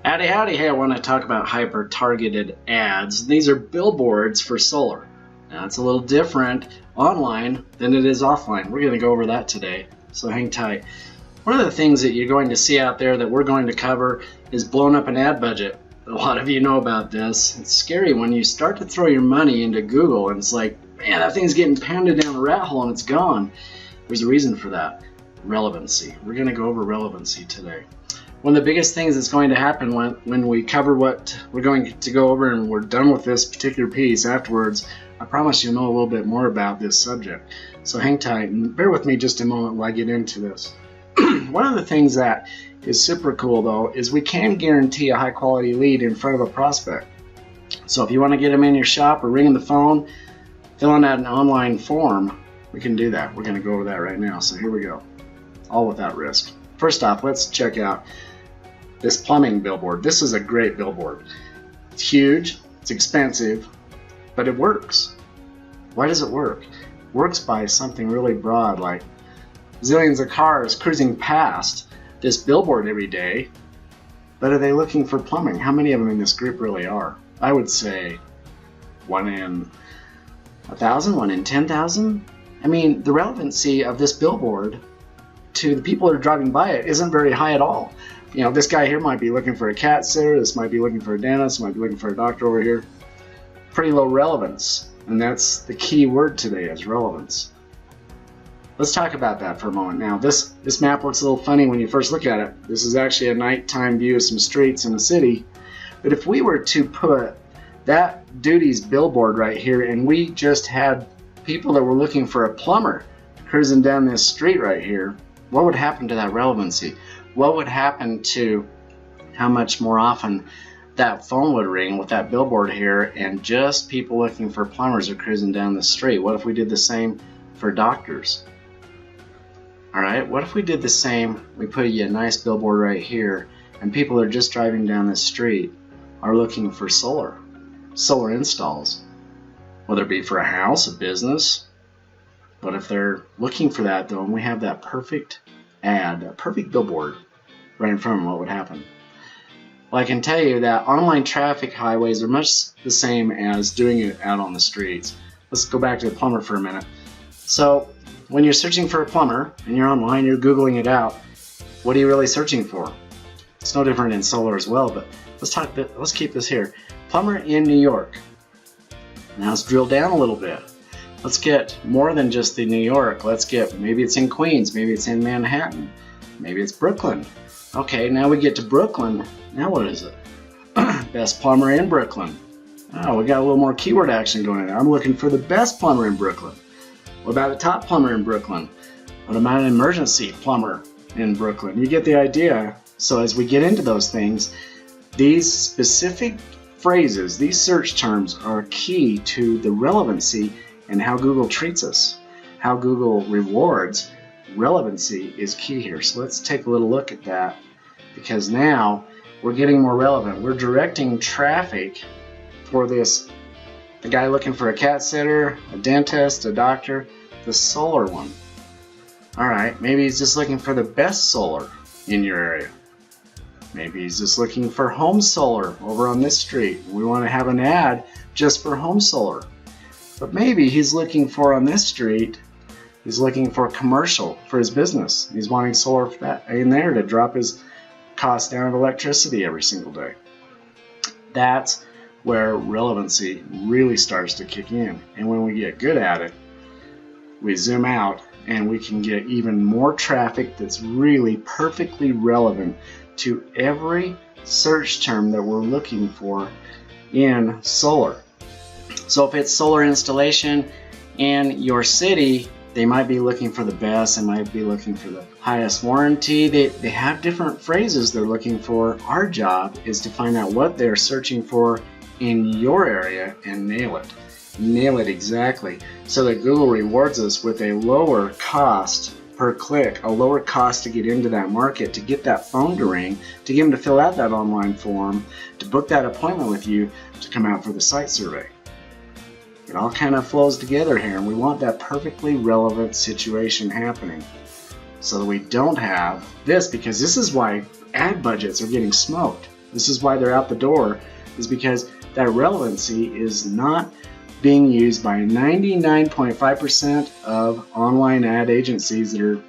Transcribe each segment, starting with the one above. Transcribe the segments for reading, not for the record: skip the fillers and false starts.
Howdy, howdy. Hey, I want to talk about hyper-targeted ads. These are billboards for solar. Now, it's a little different online than it is offline. We're going to go over that today, so hang tight. One of the things that you're going to see out there that we're going to cover is blowing up an ad budget. A lot of you know about this. It's scary when you start to throw your money into Google and it's like, man, that thing's getting pounded down the rat hole and it's gone. There's a reason for that. Relevancy. We're going to go over relevancy today. One of the biggest things that's going to happen when we cover what we're going to go over and we're done with this particular piece afterwards, I promise you'll know a little bit more about this subject. So hang tight and bear with me just a moment while I get into this. One of the things that is super cool though is we can guarantee a high quality lead in front of a prospect. So if you want to get them in your shop or ringing the phone, filling out an online form, we can do that. We're going to go over that right now. So here we go. All without risk. First off, let's check out this plumbing billboard. This is a great billboard. It's huge, it's expensive, but it works. Why does it work? It works by something really broad, like zillions of cars cruising past this billboard every day, but are they looking for plumbing? How many of them in this group really are? I would say 1 in 1,000, 1 in 10,000. I mean, the relevancy of this billboard to the people that are driving by it isn't very high at all. You know, this guy here might be looking for a cat sitter, this might be looking for a dentist, might be looking for a doctor over here. Pretty low relevance, and that's the key word today is relevance. Let's talk about that for a moment. Now, this map looks a little funny when you first look at it. This is actually a nighttime view of some streets in the city. But if we were to put that duty's billboard right here and we just had people that were looking for a plumber cruising down this street right here, what would happen to that relevancy? What would happen to how much more often that phone would ring with that billboard here and just people looking for plumbers are cruising down the street? What if we did the same for doctors? Alright, what if we did the same, we put a nice billboard right here and people that are just driving down the street are looking for solar installs, whether it be for a house, a business. But if they're looking for that though, and we have that perfect ad, a perfect billboard right in front of them, what would happen? Well, I can tell you that online traffic highways are much the same as doing it out on the streets. Let's go back to the plumber for a minute. So when you're searching for a plumber and you're online, you're Googling it out, what are you really searching for? It's no different in solar as well, but let's keep this here. Plumber in New York. Now let's drill down a little bit. Let's get more than just the New York. Let's get, maybe it's in Queens, maybe it's in Manhattan, maybe it's Brooklyn. Okay, now we get to Brooklyn. Now what is it? Best plumber in Brooklyn. Oh, we got a little more keyword action going on. I'm looking for the best plumber in Brooklyn. What about the top plumber in Brooklyn? What about an emergency plumber in Brooklyn? You get the idea. So as we get into those things, these specific phrases, these search terms are key to the relevancy and how Google treats us, how Google rewards. Relevancy is key here. So let's take a little look at that, because now we're getting more relevant. We're directing traffic for this, the guy looking for a cat sitter, a dentist, a doctor, the solar one. All right, maybe he's just looking for the best solar in your area. Maybe he's just looking for home solar over on this street. We want to have an ad just for home solar. But maybe he's looking for on this street, he's looking for a commercial for his business. He's wanting solar for that in there to drop his cost down of electricity every single day. That's where relevancy really starts to kick in. And when we get good at it, we zoom out and we can get even more traffic that's really perfectly relevant to every search term that we're looking for in solar. So if it's solar installation in your city, they might be looking for the best, they might be looking for the highest warranty. They have different phrases they're looking for. Our job is to find out what they're searching for in your area and nail it. Nail it exactly, so that Google rewards us with a lower cost per click, a lower cost to get into that market, to get that phone to ring, to get them to fill out that online form, to book that appointment with you, to come out for the site survey. It all kind of flows together here, and we want that perfectly relevant situation happening so that we don't have this, because this is why ad budgets are getting smoked. This is why they're out the door, is because that relevancy is not being used by 99.5% of online ad agencies that are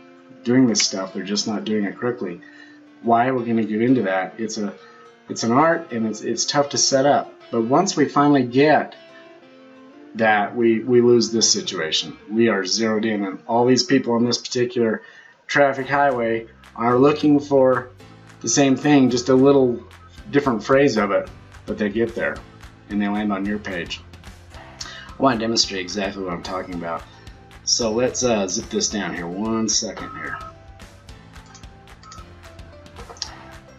doing this stuff. They're just not doing it correctly. Why? We're going to get into that. It's an art, and it's tough to set up. But once we finally get that, we lose this situation. We are zeroed in, and all these people on this particular traffic highway are looking for the same thing, just a little different phrase of it, but they get there and they land on your page. I want to demonstrate exactly what I'm talking about. So let's zip this down here 1 second here.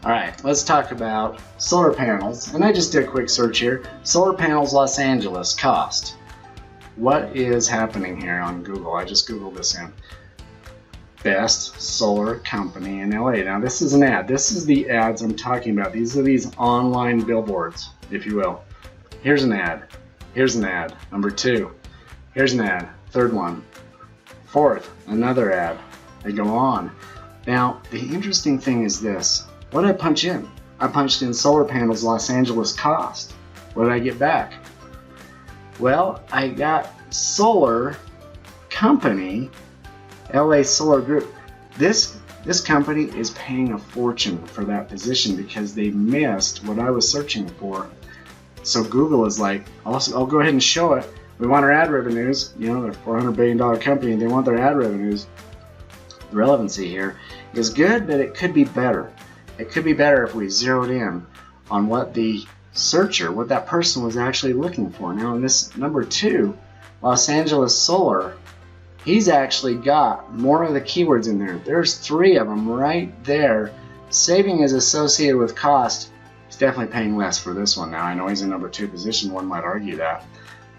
Alright, let's talk about solar panels. And I just did a quick search here. Solar panels Los Angeles cost. What is happening here on Google? I just Googled this in. Best solar company in LA. Now this is an ad. This is the ads I'm talking about. These are these online billboards, if you will. Here's an ad. Here's an ad. Number 2. Here's an ad. Third one. Fourth, another ad. They go on. Now the interesting thing is this. What did I punch in? I punched in solar panels Los Angeles cost. What did I get back? Well, I got solar company, LA Solar Group. This company is paying a fortune for that position because they missed what I was searching for. So Google is like, I'll go ahead and show it. We want our ad revenues. You know, they're a $400 billion company and they want their ad revenues. The relevancy here is good, but it could be better. It could be better if we zeroed in on what the searcher, what that person was actually looking for. Now in this number 2, Los Angeles Solar, he's actually got more of the keywords in there. There's 3 of them right there. Saving is associated with cost. He's definitely paying less for this one. Now I know he's in number 2 position, one might argue that.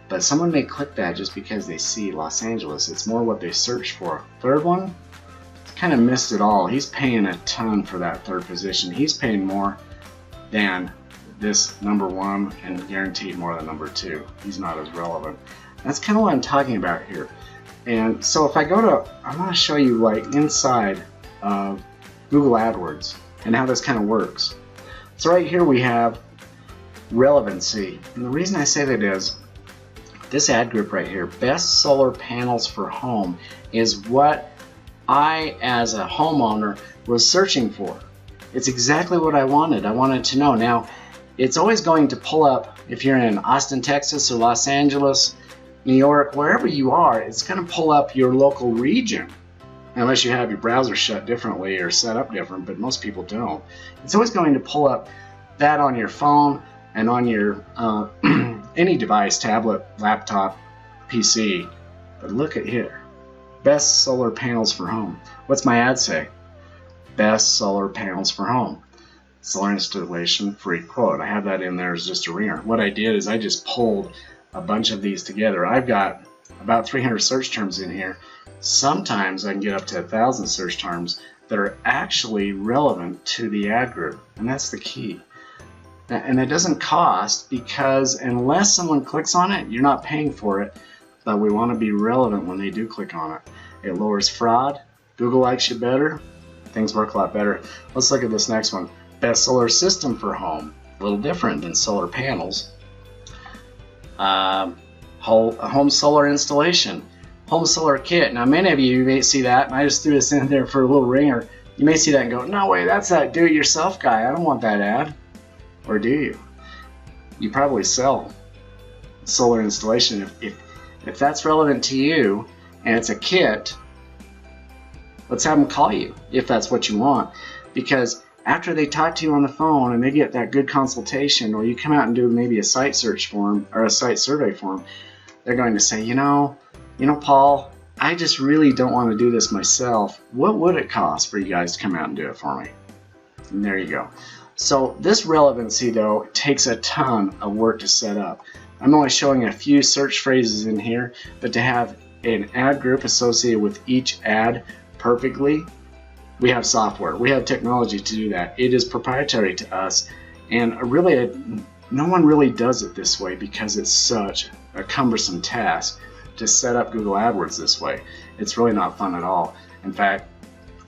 But someone may click that just because they see Los Angeles. It's more what they search for. Third one, kind of missed it all. He's paying a ton for that 3rd position. He's paying more than this number 1 and guaranteed more than number 2. He's not as relevant. That's kind of what I'm talking about here. And so if I go to, I want to show you like inside of Google AdWords and how this kind of works. So right here we have relevancy. And the reason I say that is this ad group right here, best solar panels for home, is what I as a homeowner was searching for. It's exactly what I wanted. I wanted to know. Now it's always going to pull up, if you're in Austin, Texas or Los Angeles, New York, wherever you are, it's going to pull up your local region. Unless you have your browser shut differently or set up different, but most people don't. It's always going to pull up that on your phone and on your any device, tablet, laptop, PC. But look at here. Best solar panels for home. What's my ad say? Best solar panels for home. Solar installation free quote. I have that in there as just a ringer. What I did is I just pulled a bunch of these together. I've got about 300 search terms in here. Sometimes I can get up to 1,000 search terms that are actually relevant to the ad group, and that's the key. And it doesn't cost, because unless someone clicks on it, you're not paying for it, but we want to be relevant when they do click on it. It lowers fraud. Google likes you better. Things work a lot better. Let's look at this next one. Best solar system for home. A little different than solar panels. Home solar installation. Home solar kit. Now many of you may see that, and I just threw this in there for a little ringer. You may see that and go, no way, that's that do-it-yourself guy. I don't want that ad. Or do you? You probably sell solar installation. If that's relevant to you and it's a kit, let's have them call you if that's what you want. Because after they talk to you on the phone and they get that good consultation, or you come out and do maybe a site search form or a site survey form, they're going to say, you know, Paul, I just really don't want to do this myself. What would it cost for you guys to come out and do it for me? And there you go. So this relevancy, though, takes a ton of work to set up. I'm only showing a few search phrases in here, but to have an ad group associated with each ad perfectly, we have software. We have technology to do that. It is proprietary to us, and really, no one really does it this way because it's such a cumbersome task to set up Google AdWords this way. It's really not fun at all. In fact,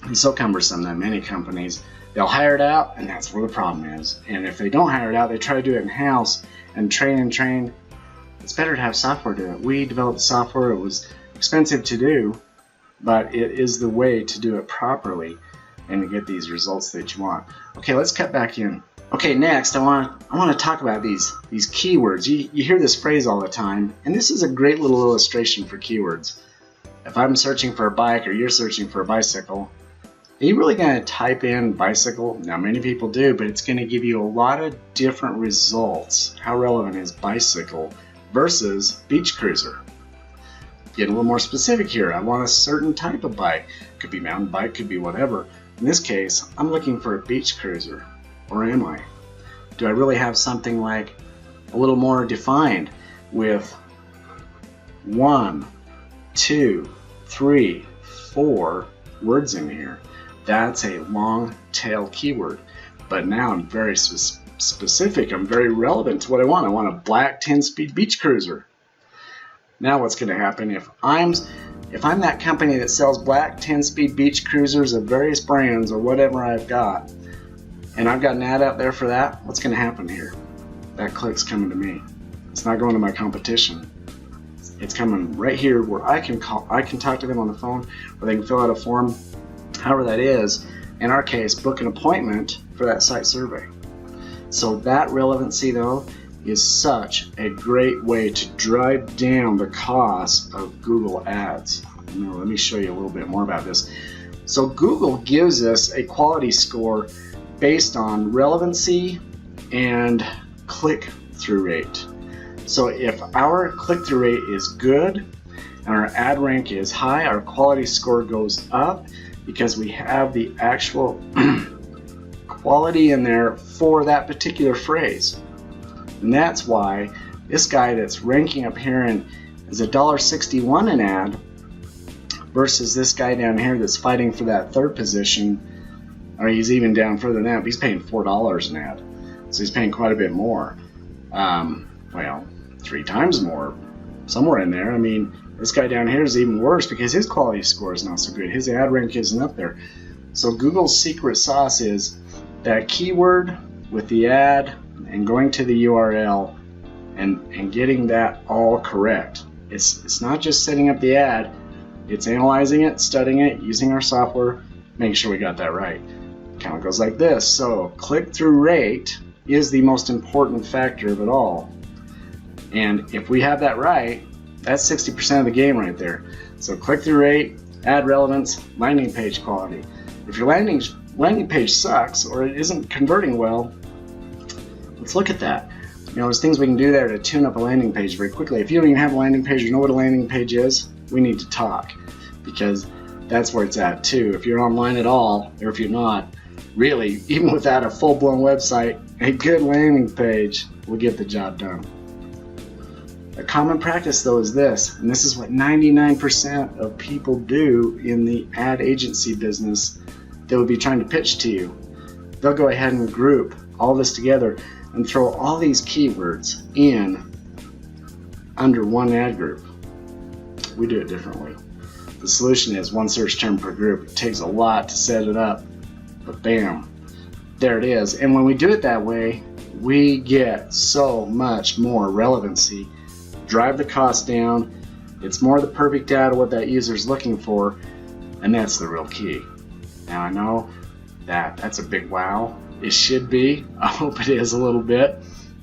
it's so cumbersome that many companies They'll hire it out, and that's where the problem is. And if they don't hire it out, they try to do it in-house and train. It's better to have software do it. We developed software. It was expensive to do, but it is the way to do it properly and to get these results that you want. Okay, let's cut back in. Okay, next I want to talk about these keywords. You hear this phrase all the time, and this is a great little illustration for keywords. If I'm searching for a bike or you're searching for a bicycle, are you really going to type in bicycle? Now, many people do, but it's going to give you a lot of different results. How relevant is bicycle versus beach cruiser? Get a little more specific here. I want a certain type of bike. Could be mountain bike, could be whatever. In this case, I'm looking for a beach cruiser. Or am I? Do I really have something like a little more defined with 1, 2, 3, 4 words in here? That's a long tail keyword. But now I'm very specific. I'm very relevant to what I want. I want a black 10-speed beach cruiser. Now what's going to happen if I'm that company that sells black 10-speed beach cruisers of various brands or whatever I've got, and I've got an ad out there for that, what's going to happen here? That click's coming to me. It's not going to my competition. It's coming right here where I can talk to them on the phone, or they can fill out a form, however that is. In our case, book an appointment for that site survey. So that relevancy, though, is such a great way to drive down the cost of Google Ads. Now, let me show you a little bit more about this. So Google gives us a quality score based on relevancy and click-through rate. So if our click-through rate is good and our ad rank is high, our quality score goes up because we have the actual quality in there for that particular phrase. And that's why this guy that's ranking up here and is $1.61 an ad versus this guy down here that's fighting for that third position, or he's even down further than that. He's paying $4 an ad, so he's paying quite a bit more. Well, 3 times more, somewhere in there. I mean, this guy down here is even worse because his quality score is not so good. His ad rank isn't up there. So Google's secret sauce is that keyword with the ad and going to the URL and getting that all correct. It's not just setting up the ad, it's analyzing it, studying it, using our software, making sure we got that right. Kind of goes like this. So click-through rate is the most important factor of it all. And if we have that right, that's 60% of the game right there. So click-through rate, ad relevance, landing page quality. If your landing page sucks or it isn't converting well, let's look at that. You know, there's things we can do there to tune up a landing page very quickly. If you don't even have a landing page, you know what a landing page is, we need to talk, because that's where it's at too. If you're online at all, or if you're not, really, even without a full-blown website, a good landing page will get the job done. A common practice though is this, and this is what 99% of people do in the ad agency business that would be trying to pitch to you. They'll go ahead and group all this together and throw all these keywords in under one ad group. We do it differently. The solution is one search term per group. It takes a lot to set it up, but bam, there it is. And when we do it that way, we get so much more relevancy, drive the cost down. It's more the perfect ad of what that user's looking for, and that's the real key. Now I know that's a big wow. It should be. I hope it is a little bit,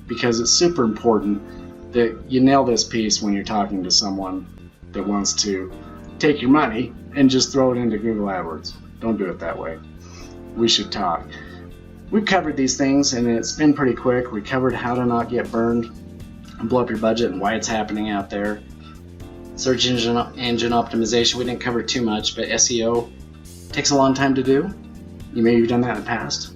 because it's super important that you nail this piece when you're talking to someone that wants to take your money and just throw it into Google AdWords. Don't do it that way. We should talk. We've covered these things and it's been pretty quick. We covered how to not get burned and blow up your budget and why it's happening out there. Search engine optimization, we didn't cover too much, but SEO takes a long time to do. You maybe have done that in the past.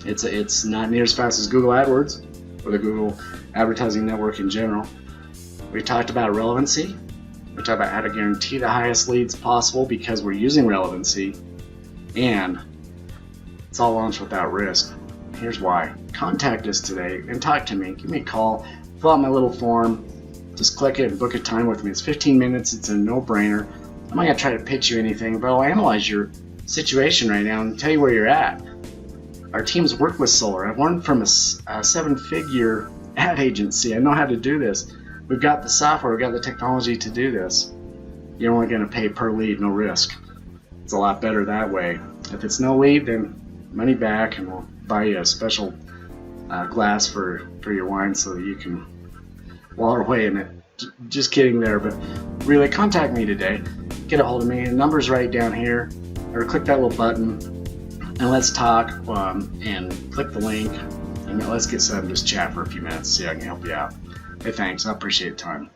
It's not near as fast as Google AdWords or the Google Advertising Network in general. We talked about relevancy. We talked about how to guarantee the highest leads possible because we're using relevancy, and it's all launched without risk. Here's why. Contact us today and talk to me. Give me a call. Fill out my little form. Just click it and book a time with me. It's 15 minutes. It's a no-brainer. I'm not going to try to pitch you anything, but I'll analyze your situation right now and tell you where you're at. our teams work with solar. I've learned from a 7-figure ad agency. I know how to do this. We've got the software, we've got the technology to do this. You're only going to pay per lead, no risk. It's a lot better that way. If it's no lead, then money back, and we'll buy you a special glass for your wine so that you can waller away in it. Just kidding there, but really contact me today. Get a hold of me. The number's right down here, or click that little button and let's talk, and click the link and let's get some, just chat for a few minutes, see how I can help you out. Hey, thanks. I appreciate the time.